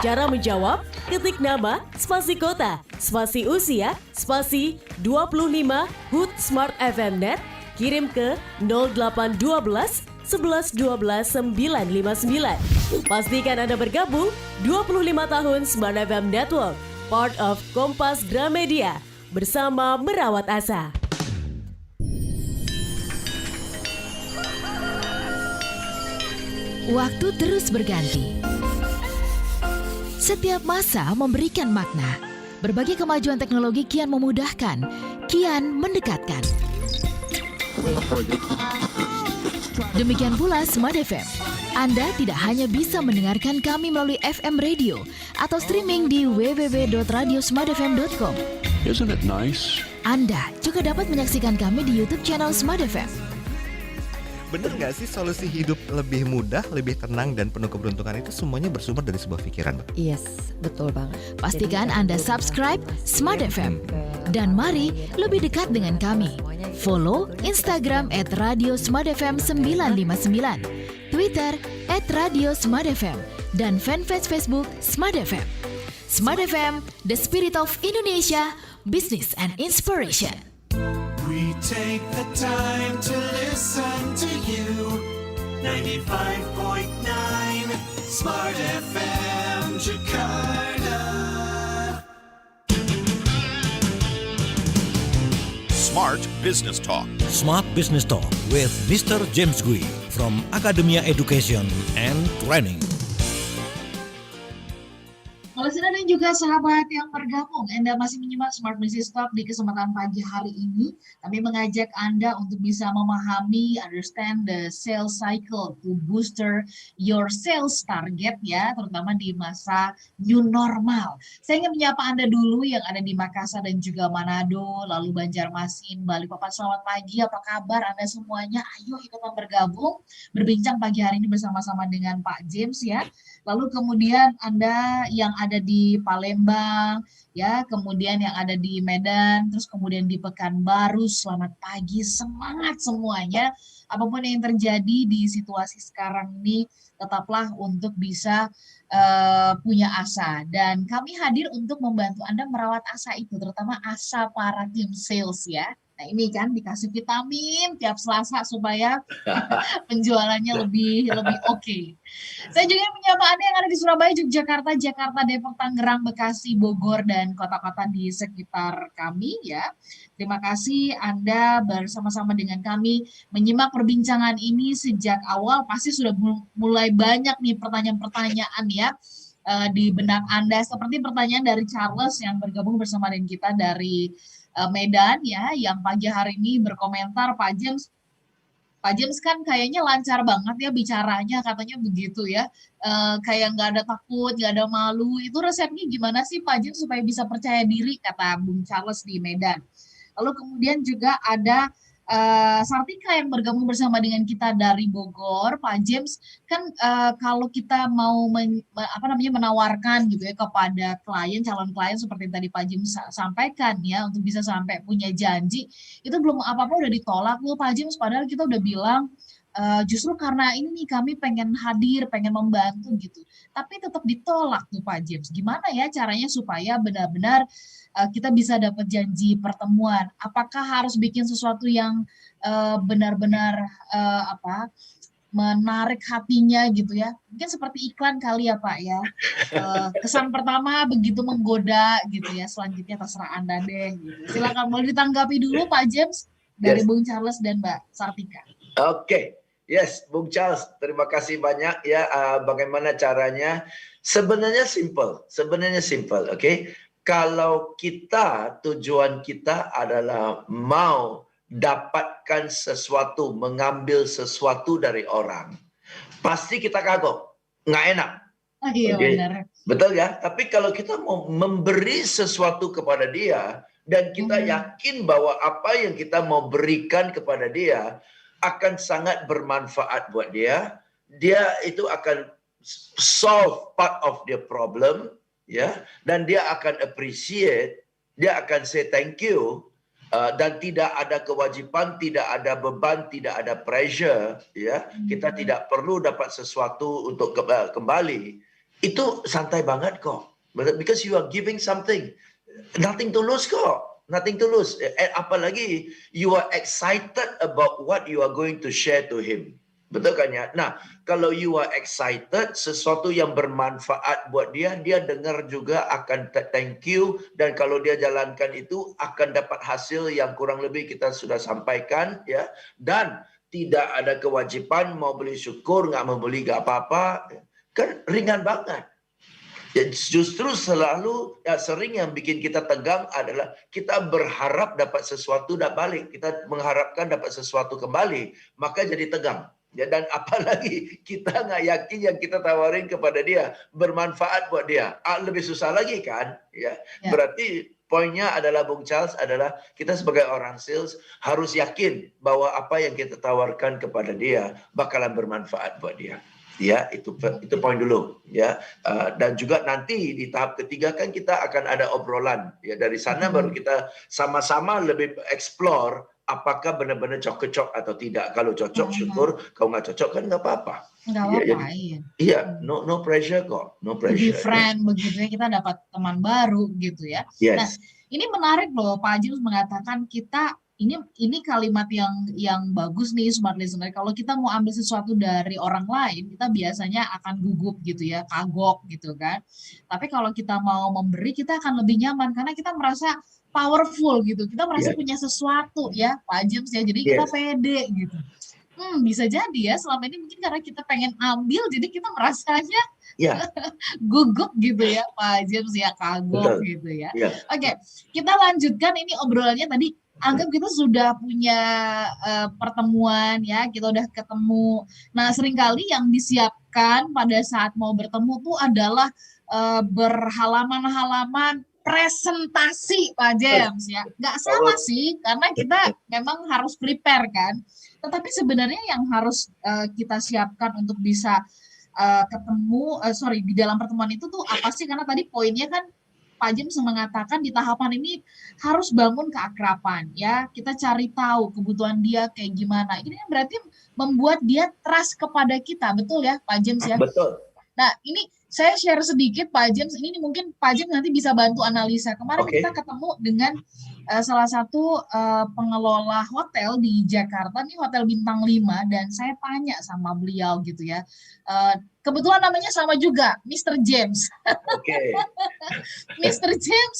Cara menjawab, ketik nama, spasi kota, spasi usia, spasi 25 HUT Smart FM Net, kirim ke 0812 11 12 959. Pastikan Anda bergabung 25 tahun Smart FM Network, part of Kompas Gramedia, bersama merawat asa. Waktu terus berganti. Setiap masa memberikan makna. Berbagai kemajuan teknologi kian memudahkan, kian mendekatkan. Demikian pula Smart FM. Anda tidak hanya bisa mendengarkan kami melalui FM radio atau streaming di www.radiosmartfm.com. Isn't it nice? Anda juga dapat menyaksikan kami di YouTube channel Smart FM. Bener nggak sih solusi hidup lebih mudah, lebih tenang, dan penuh keberuntungan itu semuanya bersumber dari sebuah pikiran? Yes, betul banget. Pastikan Anda subscribe Smart FM. Dan mari lebih dekat dengan kami. Follow Instagram @radiosmartfm959, Twitter @radiosmartfm, dan fanpage Facebook Smart FM. Smart FM, the spirit of Indonesia, business and inspiration. We take the time to listen to you. 95.9 Smart FM Jakarta. Smart Business Talk. Smart Business Talk with Mr. James Gui from Academia Education and Training. Listener dan juga sahabat yang bergabung, Anda masih menyimak Smart Business Talk di kesempatan pagi hari ini. Kami mengajak Anda untuk bisa memahami, understand the sales cycle to booster your sales target ya, terutama di masa new normal. Saya ingin menyapa Anda dulu yang ada di Makassar dan juga Manado, lalu Banjarmasin, Balikpapan. Selamat pagi, apa kabar Anda semuanya? Ayo ikutan bergabung, berbincang pagi hari ini bersama-sama dengan Pak James ya. Lalu kemudian Anda yang ada di Palembang, ya, kemudian yang ada di Medan, terus kemudian di Pekanbaru, selamat pagi, semangat semuanya. Apapun yang terjadi di situasi sekarang ini, tetaplah untuk bisa punya asa. Dan kami hadir untuk membantu Anda merawat asa itu, terutama asa para tim sales ya. Nah ini kan dikasih vitamin tiap Selasa supaya penjualannya lebih oke. Saya juga menyapa Anda yang ada di Surabaya, Yogyakarta, Jakarta, Depok, Tangerang, Bekasi, Bogor, dan kota-kota di sekitar kami ya. Terima kasih Anda bersama-sama dengan kami menyimak perbincangan ini sejak awal. Pasti sudah mulai banyak nih pertanyaan-pertanyaan ya di benak Anda. Seperti pertanyaan dari Charles yang bergabung bersama dengan kita dari Medan ya, yang pagi hari ini berkomentar, Pak James kan kayaknya lancar banget ya bicaranya, katanya begitu ya, kayak nggak ada takut, nggak ada malu. Itu resepnya gimana sih Pak James supaya bisa percaya diri, kata Bung Charles di Medan. Lalu kemudian juga ada Sartika yang bergabung bersama dengan kita dari Bogor. Pak James, kan kalau kita mau menawarkan gitu ya kepada klien, calon klien seperti tadi Pak James sampaikan ya, untuk bisa sampai punya janji, itu belum apa-apa udah ditolak loh Pak James, padahal kita udah bilang justru karena ini nih kami pengen hadir, pengen membantu gitu. Tapi tetap ditolak tuh Pak James. Gimana ya caranya supaya benar-benar kita bisa dapat janji pertemuan? Apakah harus bikin sesuatu yang benar-benar menarik hatinya gitu ya? Mungkin seperti iklan kali ya Pak ya. Kesan pertama begitu menggoda gitu ya. Selanjutnya terserah Anda deh. Gitu. Silakan, boleh ditanggapi dulu Pak James. dari Bung Charles dan Mbak Sartika. Oke. Yes, Bung Charles, terima kasih banyak ya. Bagaimana caranya? Sebenarnya simple, oke. Kalau tujuan kita adalah mau dapatkan sesuatu, mengambil sesuatu dari orang, pasti kita kagok, nggak enak. Iya, benar. Betul ya? Tapi kalau kita mau memberi sesuatu kepada dia, dan kita yakin bahwa apa yang kita mau berikan kepada dia akan sangat bermanfaat buat dia, dia itu akan solve part of the problem, ya, dan dia akan appreciate, dia akan say thank you, dan tidak ada kewajipan, tidak ada beban, tidak ada pressure, ya, kita tidak perlu dapat sesuatu untuk kembali. Itu santai banget kok, because you are giving something, nothing to lose kok. Nothing to lose. Apalagi you are excited about what you are going to share to him. Betul kan ya? Nah, kalau you are excited, sesuatu yang bermanfaat buat dia, dia dengar juga akan thank you. Dan kalau dia jalankan itu, akan dapat hasil yang kurang lebih kita sudah sampaikan. Ya. Dan tidak ada kewajiban mau beli syukur, nggak mau beli nggak apa-apa. Kan ringan banget. Ya, justru sering yang bikin kita tegang adalah kita berharap dapat sesuatu dan balik. Kita mengharapkan dapat sesuatu kembali, maka jadi tegang. Ya, dan apalagi kita nggak yakin yang kita tawarin kepada dia bermanfaat buat dia. Lebih susah lagi kan? Ya. Berarti poinnya adalah Bung Charles adalah kita sebagai orang sales harus yakin bahwa apa yang kita tawarkan kepada dia bakalan bermanfaat buat dia. Ya, itu poin dulu ya. Dan juga nanti di tahap ketiga kan kita akan ada obrolan ya, dari sana baru kita sama-sama lebih explore apakah benar-benar cocok atau tidak. Kalau cocok syukur, kalau nggak cocok kan nggak apa-apa. Nggak apa-apa. Iya, no pressure kok, no pressure. Di friend begitu ya, kita dapat teman baru gitu ya. Yes. Nah, ini menarik loh, Pak James mengatakan kita ini kalimat yang bagus nih smart listener. Kalau kita mau ambil sesuatu dari orang lain, kita biasanya akan gugup gitu ya, kagok gitu kan. Tapi kalau kita mau memberi, kita akan lebih nyaman karena kita merasa powerful gitu. Kita merasa punya sesuatu ya, Pak James ya. Jadi kita pede gitu. Bisa jadi ya, selama ini mungkin karena kita pengen ambil, jadi kita merasanya gugup gitu ya, Pak James ya, kagok gitu ya. Oke, kita lanjutkan ini obrolannya tadi. Anggap kita sudah punya pertemuan ya, kita udah ketemu. Nah, seringkali yang disiapkan pada saat mau bertemu tuh adalah berhalaman-halaman presentasi, Pak James ya. Nggak salah sih, karena kita memang harus prepare kan. Tetapi sebenarnya yang harus kita siapkan untuk bisa di dalam pertemuan itu tuh apa sih? Karena tadi poinnya kan Pak James mengatakan di tahapan ini harus bangun keakraban ya, kita cari tahu kebutuhan dia kayak gimana. Ini berarti membuat dia trust kepada kita, betul ya Pak James ya? Betul. Nah ini saya share sedikit Pak James, ini mungkin Pak James nanti bisa bantu analisa. Kemarin kita ketemu dengan salah satu pengelola hotel di Jakarta, nih hotel bintang 5, dan saya tanya sama beliau gitu ya. Kebetulan namanya sama juga, Mr. James. Oke. Mr. James,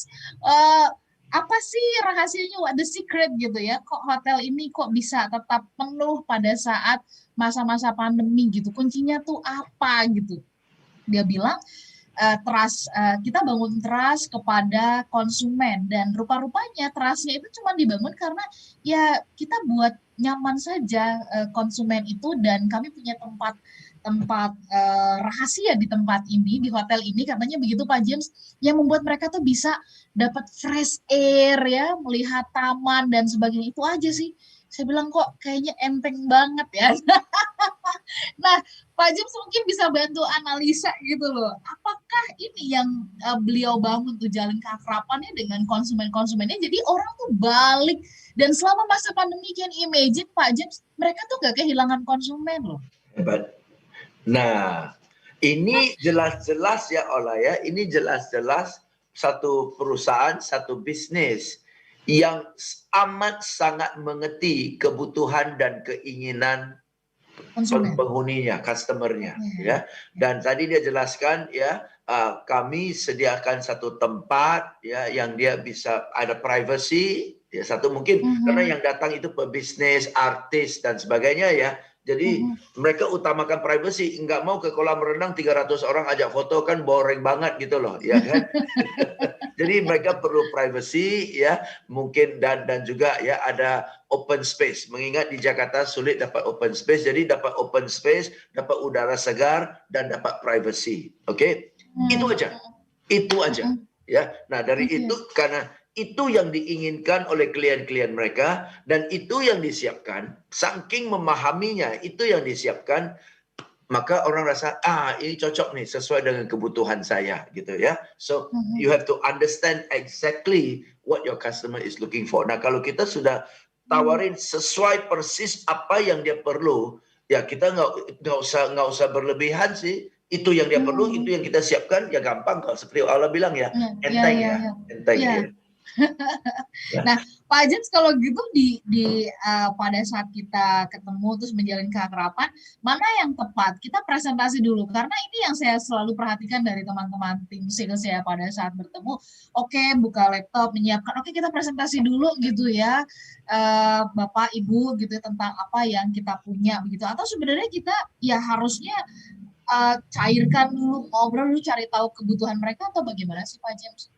apa sih rahasianya, what the secret gitu ya? Kok hotel ini kok bisa tetap penuh pada saat masa-masa pandemi gitu? Kuncinya tuh apa gitu? Dia bilang, trust, kita bangun trust kepada konsumen, dan rupa-rupanya trustnya itu cuma dibangun karena ya kita buat nyaman saja konsumen itu, dan kami punya tempat rahasia di tempat ini, di hotel ini katanya begitu Pak James, yang membuat mereka tuh bisa dapat fresh air ya, melihat taman dan sebagainya. Itu aja sih. Saya bilang kok kayaknya enteng banget ya. Nah, Pak James mungkin bisa bantu analisa gitu loh. Apakah ini yang beliau bangun tuh, jalin keakrabannya dengan konsumen-konsumennya, jadi orang tuh balik. Dan selama masa pandemi, can imagine Pak James, mereka tuh gak kehilangan konsumen loh. Hebat. Nah, ini jelas-jelas ya Ola ya, ini jelas-jelas satu perusahaan, satu bisnis yang amat sangat mengerti kebutuhan dan keinginan penghuninya, customernya, ya. Dan tadi dia jelaskan ya, kami sediakan satu tempat ya yang dia bisa ada privacy Ya, satu mungkin karena yang datang itu pebisnis, artis dan sebagainya ya. Jadi mereka utamakan privacy, nggak mau ke kolam renang 300 orang ajak foto kan boring banget gitu loh, ya kan? Jadi mereka perlu privacy ya, mungkin dan juga ya ada open space. Mengingat di Jakarta sulit dapat open space, jadi dapat open space, dapat udara segar dan dapat privacy. Oke? Itu aja. Ya. Nah, dari itu karena itu yang diinginkan oleh klien-klien mereka dan itu yang disiapkan, saking memahaminya itu yang disiapkan, maka orang rasa ini cocok nih sesuai dengan kebutuhan saya gitu ya. So you have to understand exactly what your customer is looking for. Nah, kalau kita sudah tawarin sesuai persis apa yang dia perlu, ya kita nggak usah berlebihan sih. Itu yang dia perlu, itu yang kita siapkan, ya gampang kok. Seperti Allah bilang ya, enteng ya. Nah, Pak James, kalau gitu pada saat kita ketemu terus menjalin keakraban, mana yang tepat? Kita presentasi dulu, karena ini yang saya selalu perhatikan dari teman-teman tim sales ya pada saat bertemu. Oke, buka laptop, menyiapkan. Oke, kita presentasi dulu gitu ya, Bapak, Ibu gitu tentang apa yang kita punya begitu. Atau sebenarnya kita ya harusnya cairkan dulu, ngobrol dulu, cari tahu kebutuhan mereka atau bagaimana sih Pak James?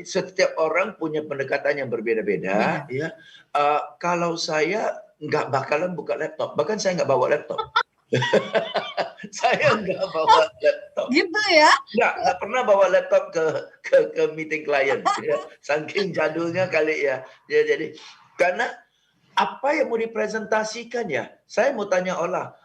Setiap orang punya pendekatan yang berbeda-beda ya. Kalau saya nggak bakalan buka laptop, bahkan saya nggak bawa laptop. Saya nggak bawa laptop. Gitu ya? Nggak pernah bawa laptop ke meeting klien. Ya. Saking jadulnya kali ya. Jadi karena apa yang mau dipresentasikan ya? Saya mau tanya Ola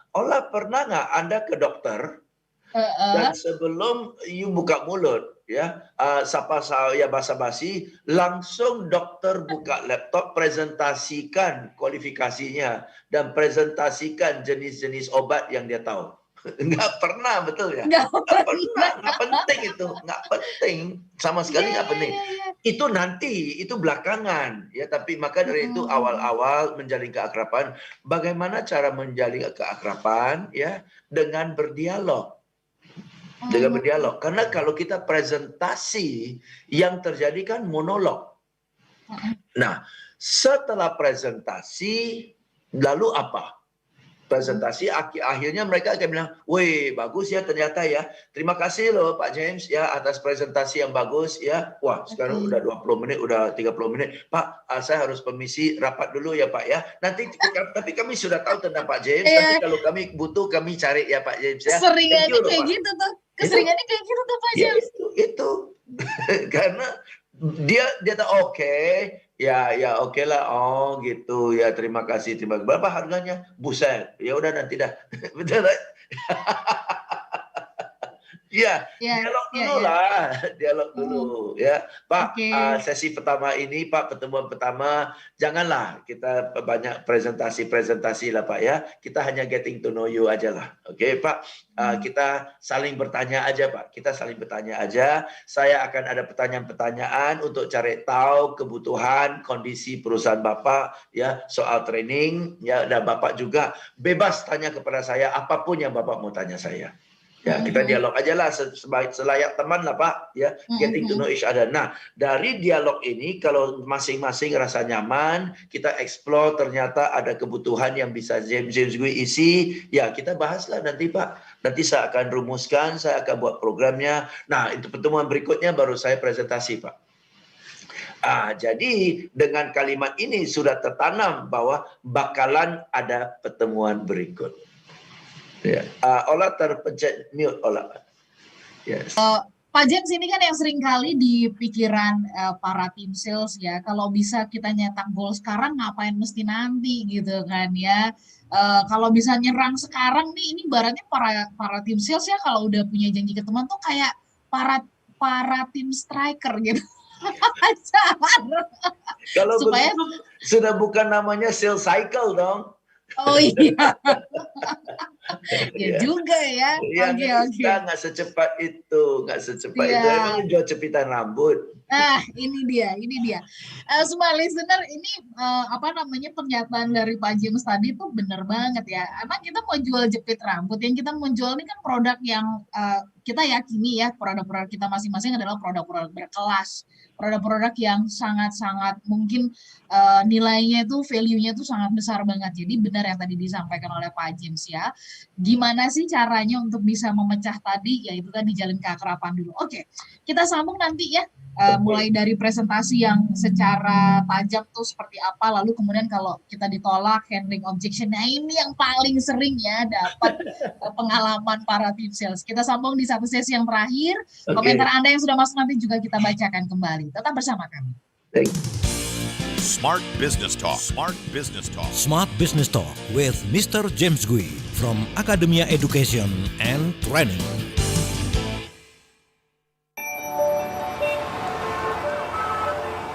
pernah nggak Anda ke dokter dan sebelum you buka mulut ya sapa saya basa-basi, langsung dokter buka laptop, presentasikan kualifikasinya dan presentasikan jenis-jenis obat yang dia tahu? Nggak pernah, betul ya? Nggak pernah. Nggak penting itu, nggak penting sama sekali, nggak penting. Itu nanti, itu belakangan ya. Tapi maka dari itu awal-awal menjalin keakraban. Bagaimana cara menjalin keakraban ya? Dengan berdialog. Dengan berdialog. Karena kalau kita presentasi, yang terjadi kan monolog. Nah, setelah presentasi, lalu apa? Presentasi akhirnya mereka akan bilang, "Wih, bagus ya ternyata ya. Terima kasih loh Pak James ya atas presentasi yang bagus ya. Wah, sekarang udah 20 menit, udah 30 menit. Pak, saya harus permisi rapat dulu ya Pak ya. Nanti tapi kami sudah tahu tentang Pak James. Tapi kalau kami butuh kami cari ya Pak James ya." Keseringannya kayak gitu tuh. Keseringannya kayak gitu tuh Pak James. Itu. Karena dia tahu oke. Ya oke lah. Oh gitu ya, terima kasih. Berapa harganya? Buset. Ya udah nanti dah. Betul lah. Ya, dialog dulu lah, dialog dulu ya. Pak, sesi pertama ini, Pak, pertemuan pertama, janganlah kita banyak presentasi lah Pak ya. Kita hanya getting to know you aja lah. Oke Pak, kita saling bertanya aja Pak. Kita saling bertanya aja. Saya akan ada pertanyaan-pertanyaan untuk cari tahu kebutuhan, kondisi perusahaan Bapak ya, soal training ya. Dan Bapak juga bebas tanya kepada saya apapun yang Bapak mau tanya saya. Ya, kita dialog aja lah selayak teman lah Pak, ya, getting to know each other. Nah, dari dialog ini kalau masing-masing rasa nyaman, kita explore ternyata ada kebutuhan yang bisa James gue isi, ya kita bahaslah nanti Pak. Nanti saya akan rumuskan, saya akan buat programnya. Nah, itu pertemuan berikutnya baru saya presentasi Pak. Jadi dengan kalimat ini sudah tertanam bahwa bakalan ada pertemuan berikut. Ya, Ola terpencet mute Ola. Yes. Pak James, ini kan yang sering kali di pikiran para tim sales ya, kalau bisa kita nyetak gol sekarang ngapain mesti nanti gitu kan ya. Kalau bisa nyerang sekarang nih, ini ibaratnya para tim sales ya kalau udah punya janji ke teman tuh kayak para tim striker gitu. Kalau supaya sudah bukan namanya sales cycle dong. Oh iya. Ya juga ya. Oke. Nggak secepat itu, itu. Emang jual jepitan rambut. Ini dia. Semua listener, ini pernyataan dari Pak James tadi tuh bener banget ya. Emang kita mau jual jepit rambut, yang kita mau jual ini kan produk yang kita yakini ya, produk-produk kita masing-masing adalah produk-produk berkelas, produk-produk yang sangat-sangat mungkin nilainya itu, value-nya itu sangat besar banget. Jadi benar yang tadi disampaikan oleh Pak James ya. Gimana sih caranya untuk bisa memecah tadi? Yaitu tadi jalin keakraban dulu. Oke, kita sambung nanti ya. Mulai dari presentasi yang secara tajam tuh seperti apa, lalu kemudian kalau kita ditolak, handling objection. Nah ini yang paling sering ya dapat pengalaman para tim sales. Kita sambung di satu sesi yang terakhir. Komentar Anda yang sudah masuk nanti juga kita bacakan kembali. Tetap bersama kami. Smart Business Talk. Smart Business Talk. Smart Business Talk with Mr. James Gui from Academia Education and Training.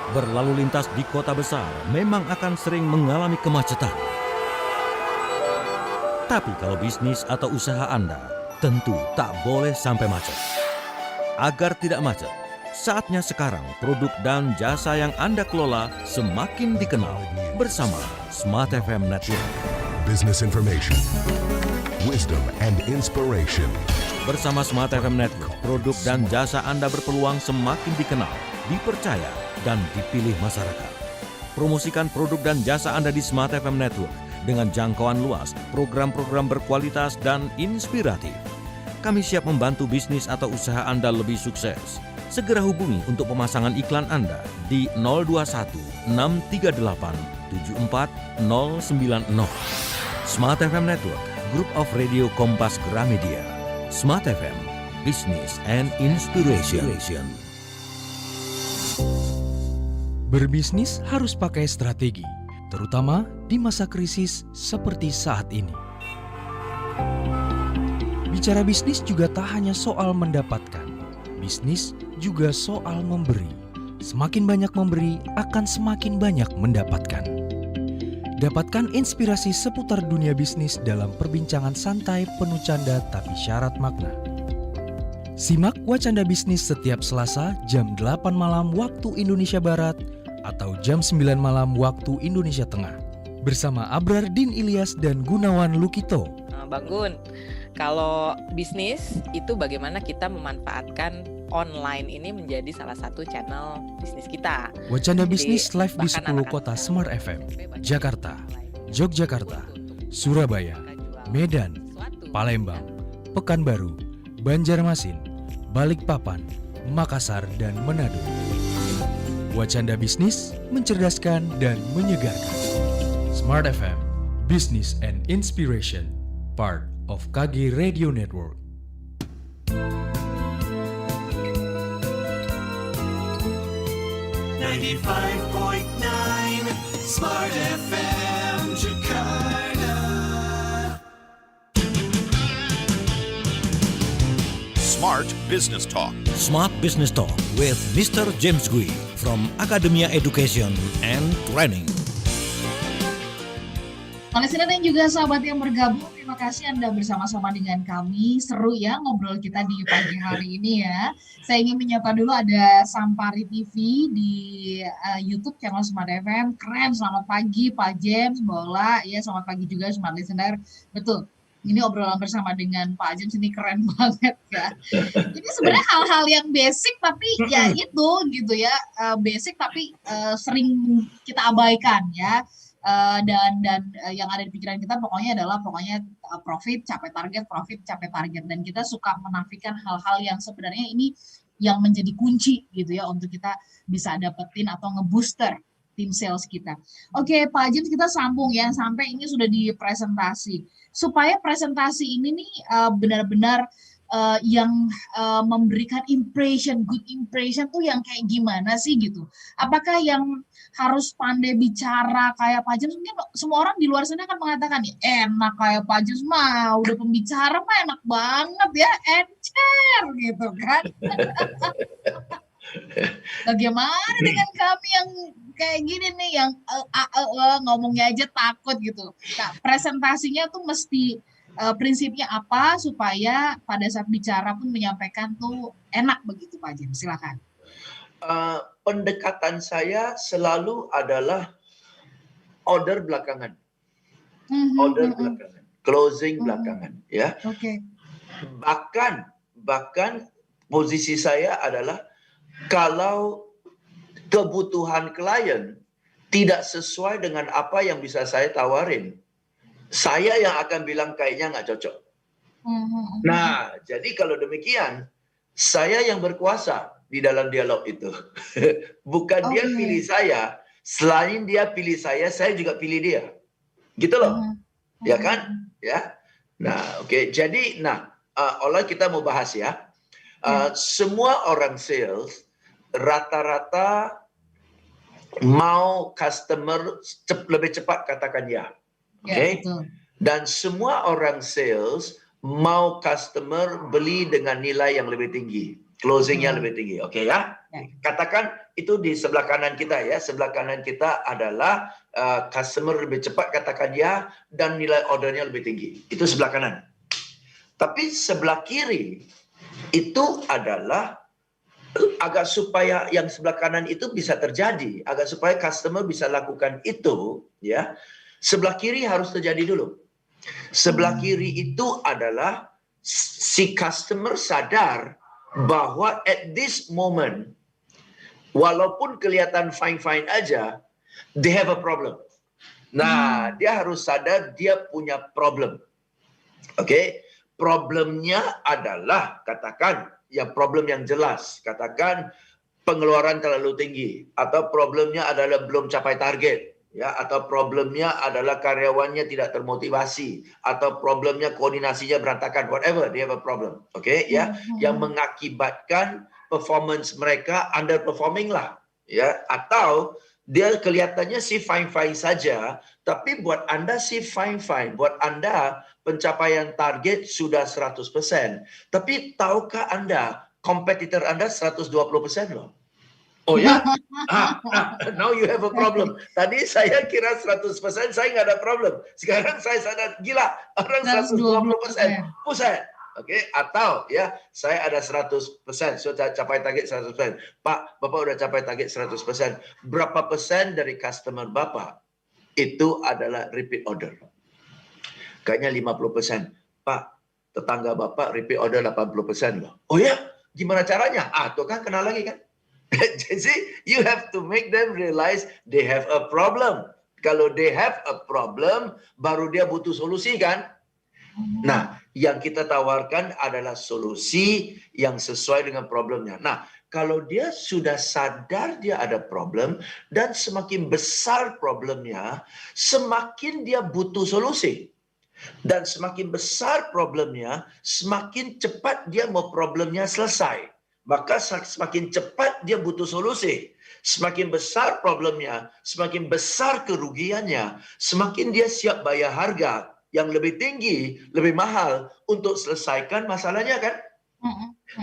Berlalu lintas di kota besar memang akan sering mengalami kemacetan. Tapi kalau bisnis atau usaha Anda tentu tak boleh sampai macet. Agar tidak macet, saatnya sekarang produk dan jasa yang Anda kelola semakin dikenal bersama Smart FM Network. Business information, wisdom and inspiration. Bersama Smart FM Network, produk dan jasa Anda berpeluang semakin dikenal, dipercaya, dan dipilih masyarakat. Promosikan produk dan jasa Anda di Smart FM Network dengan jangkauan luas, program-program berkualitas dan inspiratif. Kami siap membantu bisnis atau usaha Anda lebih sukses. Segera hubungi untuk pemasangan iklan Anda di 021 638 74090. Smart FM Network, Group of Radio Kompas Gramedia. Smart FM, Business and Inspiration. Berbisnis harus pakai strategi, terutama di masa krisis seperti saat ini. Bicara bisnis juga tak hanya soal mendapatkan, bisnis juga soal memberi. Semakin banyak memberi, akan semakin banyak mendapatkan. Dapatkan inspirasi seputar dunia bisnis dalam perbincangan santai penuh canda tapi syarat makna. Simak Wacanda Bisnis setiap Selasa jam 8 malam waktu Indonesia Barat atau jam 9 malam waktu Indonesia Tengah. Bersama Abrar Din Ilyas dan Gunawan Lukito. Bang Gun, kalau bisnis itu bagaimana kita memanfaatkan online ini menjadi salah satu channel bisnis kita. Wacanda Bisnis live di 10 kota Smart FM. Jakarta, Yogyakarta, Surabaya, Medan, Palembang, Pekanbaru, Banjarmasin, Balikpapan, Makassar, dan Manado. Wacanda Bisnis mencerdaskan dan menyegarkan. Smart FM, Business and Inspiration, part of KG Radio Network. Smart FM Jakarta. Smart Business Talk. Smart Business Talk with Mr. James Gui from Academia Education and Training. Listener dan juga sahabat yang bergabung, terima kasih Anda bersama-sama dengan kami. Seru ya ngobrol kita di pagi hari ini ya. Saya ingin menyapa dulu ada Sampari TV di YouTube channel Smart FM. Keren, selamat pagi Pak James, Bola. Ya, selamat pagi juga Smart Listener. Betul, ini obrolan bersama dengan Pak James ini keren banget ya. Ini sebenarnya hal-hal yang basic tapi ya itu gitu ya. Basic tapi sering kita abaikan ya. Dan yang ada di pikiran kita pokoknya profit capai target, dan kita suka menafikan hal-hal yang sebenarnya ini yang menjadi kunci gitu ya untuk kita bisa dapetin atau ngebooster tim sales kita. Oke Pak James, kita sambung ya sampai ini sudah di presentasi, supaya presentasi ini nih benar-benar yang memberikan good impression tuh yang kayak gimana sih gitu. Apakah yang harus pandai bicara kayak Pak James? Mungkin semua orang di luar sana kan mengatakan ya enak kayak Pak James mah, udah pembicara mah enak banget ya, encer gitu kan. Bagaimana dengan kami yang kayak gini nih, yang ngomongnya aja takut gitu. Nah, presentasinya tuh mesti prinsipnya apa supaya pada saat bicara pun menyampaikan tuh enak begitu Pak James, silakan. pendekatan saya selalu adalah order belakangan. Order belakangan, closing belakangan, ya. Oke. Bahkan posisi saya adalah kalau kebutuhan klien tidak sesuai dengan apa yang bisa saya tawarin, saya yang akan bilang kayaknya nggak cocok. Nah, jadi kalau demikian, saya yang berkuasa di dalam dialog itu. Bukan dia pilih saya, selain dia pilih saya juga pilih dia. Gitu loh. Ya kan? Ya. Nah, oke. Jadi, Ola kita mau bahas ya. Semua orang sales rata-rata mau customer lebih cepat katakan ya. Oke. Dan semua orang sales mau customer beli dengan nilai yang lebih tinggi, closingnya lebih tinggi, oke ya? Katakan itu di sebelah kanan kita ya, sebelah kanan kita adalah customer lebih cepat katakan ya, dan nilai ordernya lebih tinggi, itu sebelah kanan. Tapi sebelah kiri itu adalah agar supaya yang sebelah kanan itu bisa terjadi, agar supaya customer bisa lakukan itu, ya, sebelah kiri harus terjadi dulu. Sebelah kiri itu adalah si customer sadar bahwa at this moment, walaupun kelihatan fine-fine aja, they have a problem. Nah, dia harus sadar dia punya problem. Oke, problemnya adalah katakan, ya problem yang jelas, katakan pengeluaran terlalu tinggi, atau problemnya adalah belum capai target. Ya, atau problemnya adalah karyawannya tidak termotivasi, atau problemnya koordinasinya berantakan, whatever, they have a problem, ya, yang mengakibatkan performance mereka underperforming lah, ya, atau dia kelihatannya sih fine-fine saja, tapi buat Anda sih fine-fine, buat Anda pencapaian target sudah 100%, tapi tahukah Anda kompetitor Anda 120% loh? Oh ya, now you have a problem. Tadi saya kira 100%, saya nggak ada problem. Sekarang saya sadar, gila, orang 120%, pusat. Oke, atau ya, saya ada 100%, sudah capai target 100%. Pak, Bapak udah capai target 100%. Berapa persen dari customer Bapak itu adalah repeat order? Kayaknya 50%. Pak, tetangga Bapak repeat order 80% loh. Oh ya, gimana caranya? Tuh kan kenal lagi kan? Jadi, you have to make them realize they have a problem. Kalau they have a problem, baru dia butuh solusi kan? Nah, yang kita tawarkan adalah solusi yang sesuai dengan problemnya. Nah, kalau dia sudah sadar dia ada problem, dan semakin besar problemnya, semakin dia butuh solusi. Dan semakin besar problemnya, semakin cepat dia mau problemnya selesai. Maka semakin cepat dia butuh solusi. Semakin besar problemnya, semakin besar kerugiannya, semakin dia siap bayar harga yang lebih tinggi, lebih mahal untuk selesaikan masalahnya kan?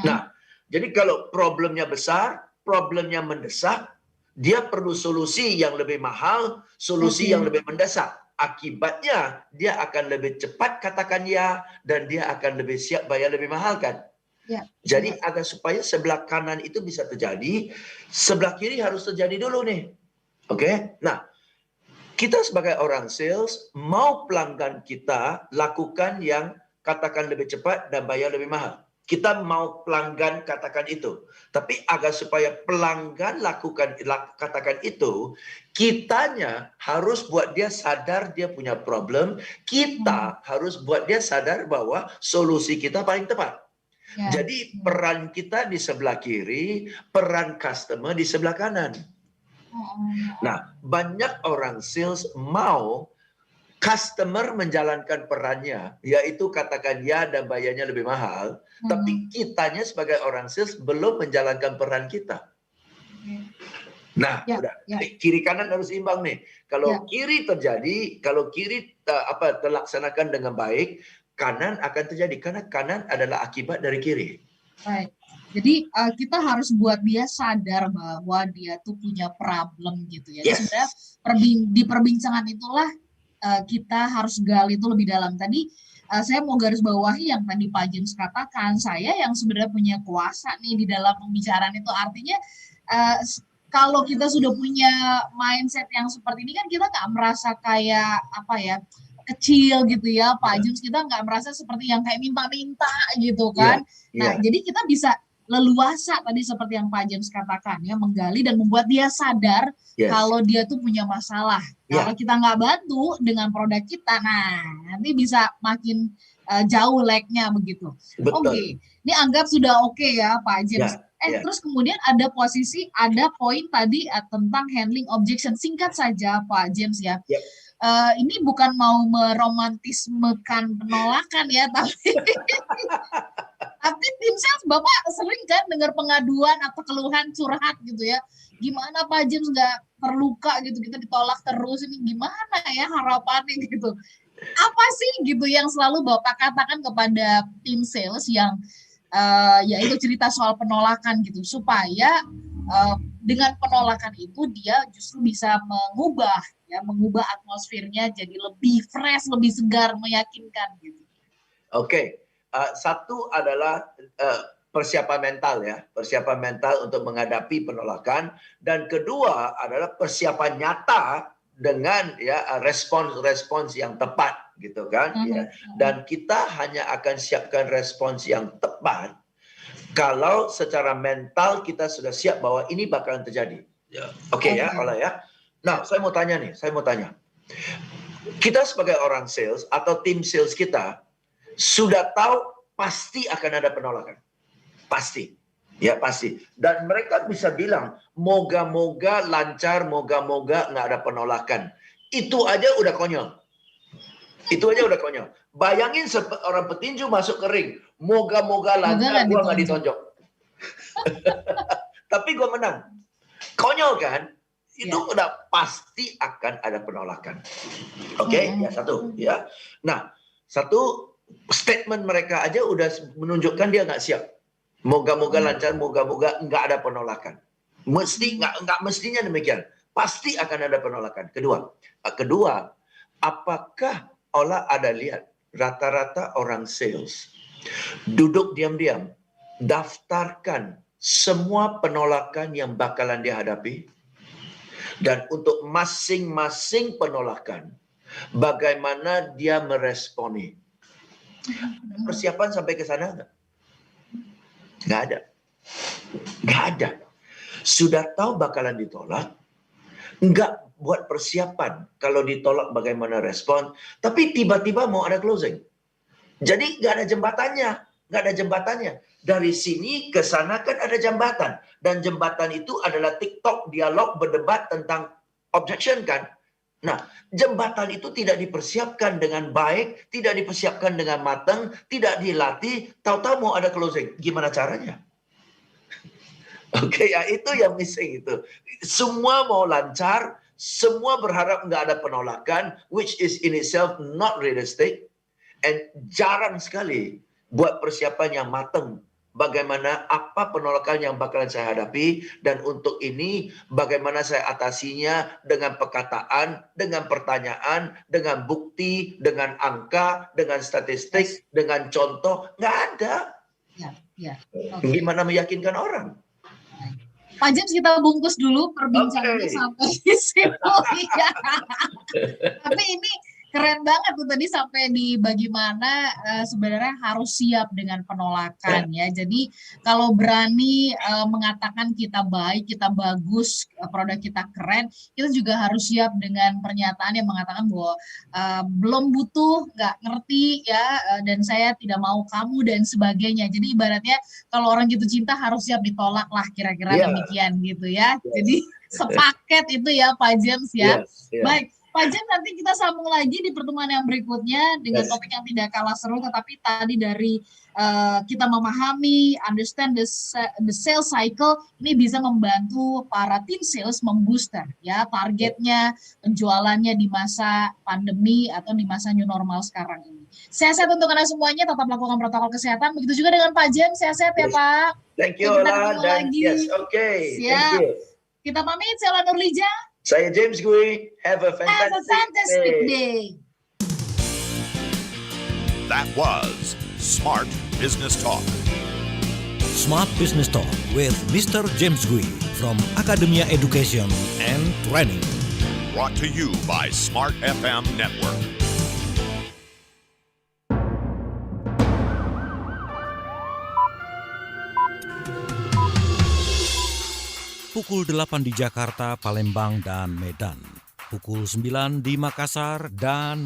Nah, jadi kalau problemnya besar, problemnya mendesak, dia perlu solusi yang lebih mahal, solusi yang lebih mendesak. Akibatnya dia akan lebih cepat katakan ya, dan dia akan lebih siap bayar lebih mahal kan? Ya. Jadi agar supaya sebelah kanan itu bisa terjadi, sebelah kiri harus terjadi dulu nih. Oke? Nah, kita sebagai orang sales mau pelanggan kita lakukan yang katakan lebih cepat dan bayar lebih mahal. Kita mau pelanggan katakan itu. Tapi agar supaya pelanggan katakan itu, kitanya harus buat dia sadar dia punya problem, kita harus buat dia sadar bahwa solusi kita paling tepat. Ya. Jadi peran kita di sebelah kiri, peran customer di sebelah kanan. Nah, banyak orang sales mau customer menjalankan perannya, yaitu katakan ya dan bayarnya lebih mahal, tapi kitanya sebagai orang sales belum menjalankan peran kita. Nah, kiri kanan harus imbang nih. Kalau kiri terjadi, kalau kiri terlaksanakan dengan baik, kanan akan terjadi, karena kanan adalah akibat dari kiri. Baik. Jadi kita harus buat dia sadar bahwa dia tuh punya problem gitu ya. Yes. Sebenarnya di perbincangan itulah kita harus gali itu lebih dalam. Tadi saya mau garis bawahi yang tadi Pak James katakan, saya yang sebenarnya punya kuasa nih di dalam pembicaraan itu. Artinya kalau kita sudah punya mindset yang seperti ini kan kita nggak merasa kayak kecil gitu ya Pak James, kita nggak merasa seperti yang kayak minta-minta gitu kan. Nah jadi kita bisa leluasa tadi seperti yang Pak James katakan ya, menggali dan membuat dia sadar kalau dia tuh punya masalah. Kalau kita nggak bantu dengan produk kita, nah nanti bisa makin jauh lag-nya begitu. Oke. Ini anggap sudah oke ya Pak James. Terus kemudian ada poin tadi tentang handling objection. Singkat saja Pak James ya. Ini bukan mau meromantismekan penolakan ya, tapi tim sales Bapak sering kan dengar pengaduan atau keluhan curhat gitu ya. Gimana Pak James nggak terluka gitu, kita ditolak terus, ini gimana ya harapannya gitu. Apa sih gitu yang selalu Bapak katakan kepada tim sales yang yaitu cerita soal penolakan gitu, supaya dengan penolakan itu dia justru bisa mengubah atmosfernya jadi lebih fresh, lebih segar, meyakinkan gitu. Oke. Satu adalah persiapan mental ya, persiapan mental untuk menghadapi penolakan, dan kedua adalah persiapan nyata dengan respons yang tepat gitu kan ya. Dan kita hanya akan siapkan respons yang tepat kalau secara mental kita sudah siap bahwa ini bakalan terjadi. Oke ya, Ola ya. Nah, saya mau tanya. Kita sebagai orang sales atau tim sales kita sudah tahu pasti akan ada penolakan. Pasti. Ya, pasti. Dan mereka bisa bilang, moga-moga lancar, moga-moga nggak ada penolakan. Itu aja udah konyol. Bayangin orang petinju masuk ke ring, moga-moga lancar, gua nggak ditonjok. Tapi gua menang. Konyol kan? Itu udah pasti akan ada penolakan. Oke, ya satu. Ya. Nah, satu statement mereka aja udah menunjukkan dia nggak siap. Moga-moga lancar, moga-moga nggak ada penolakan. Nggak mestinya demikian. Pasti akan ada penolakan. Kedua, apakah Ola ada lihat rata-rata orang sales duduk diam-diam, daftarkan semua penolakan yang bakalan dia hadapi, dan untuk masing-masing penolakan, bagaimana dia meresponi. Persiapan sampai ke sana enggak? Nggak ada. Sudah tahu bakalan ditolak, nggak buat persiapan kalau ditolak bagaimana respon, tapi tiba-tiba mau ada closing. Jadi nggak ada jembatannya. Dari sini ke sana kan ada jembatan, dan jembatan itu adalah TikTok, dialog, berdebat tentang objection kan. Nah, jembatan itu tidak dipersiapkan dengan baik, tidak dipersiapkan dengan matang, tidak dilatih, tahu-tahu mau ada closing. Gimana caranya? Oke, ya itu yang missing itu. Semua mau lancar, semua berharap nggak ada penolakan, which is in itself not realistic, and jarang sekali buat persiapan yang matang. Bagaimana apa penolakan yang bakalan saya hadapi, dan untuk ini bagaimana saya atasinya dengan perkataan, dengan pertanyaan, dengan bukti, dengan angka, dengan statistik, dengan contoh. Nggak ada. Okay. Gimana meyakinkan orang? Pak James, kita bungkus dulu perbincangannya sampai di situ. Tapi ini keren banget tuh tadi sampai di bagaimana sebenarnya harus siap dengan penolakan ya. Jadi kalau berani mengatakan kita baik, kita bagus, produk kita keren, kita juga harus siap dengan pernyataan yang mengatakan bahwa belum butuh, nggak ngerti ya, dan saya tidak mau kamu dan sebagainya. Jadi ibaratnya kalau orang gitu cinta harus siap ditolak lah, kira-kira demikian gitu ya. Jadi sepaket itu ya Pak James ya. Baik. Pak James, nanti kita sambung lagi di pertemuan yang berikutnya dengan topik yang tidak kalah seru, tetapi tadi dari kita memahami, understand the sales cycle, ini bisa membantu para tim sales membooster ya targetnya, penjualannya di masa pandemi atau di masa new normal sekarang ini. Sehat-sehat untuk Anda semuanya, tetap lakukan protokol kesehatan. Begitu juga dengan Pak James, sehat-sehat ya Pak. Thank you, Ola. Dan yes, okay. Siap. Thank you. Kita pamit, saya Ola Nurlija. Saya James Gui. Have a fantastic day. That was Smart Business Talk. Smart Business Talk with Mr. James Gui. from Academia Education and Training. Brought to you by Smart FM Network. Pukul 8 di Jakarta, Palembang, dan Medan. Pukul 9 di Makassar dan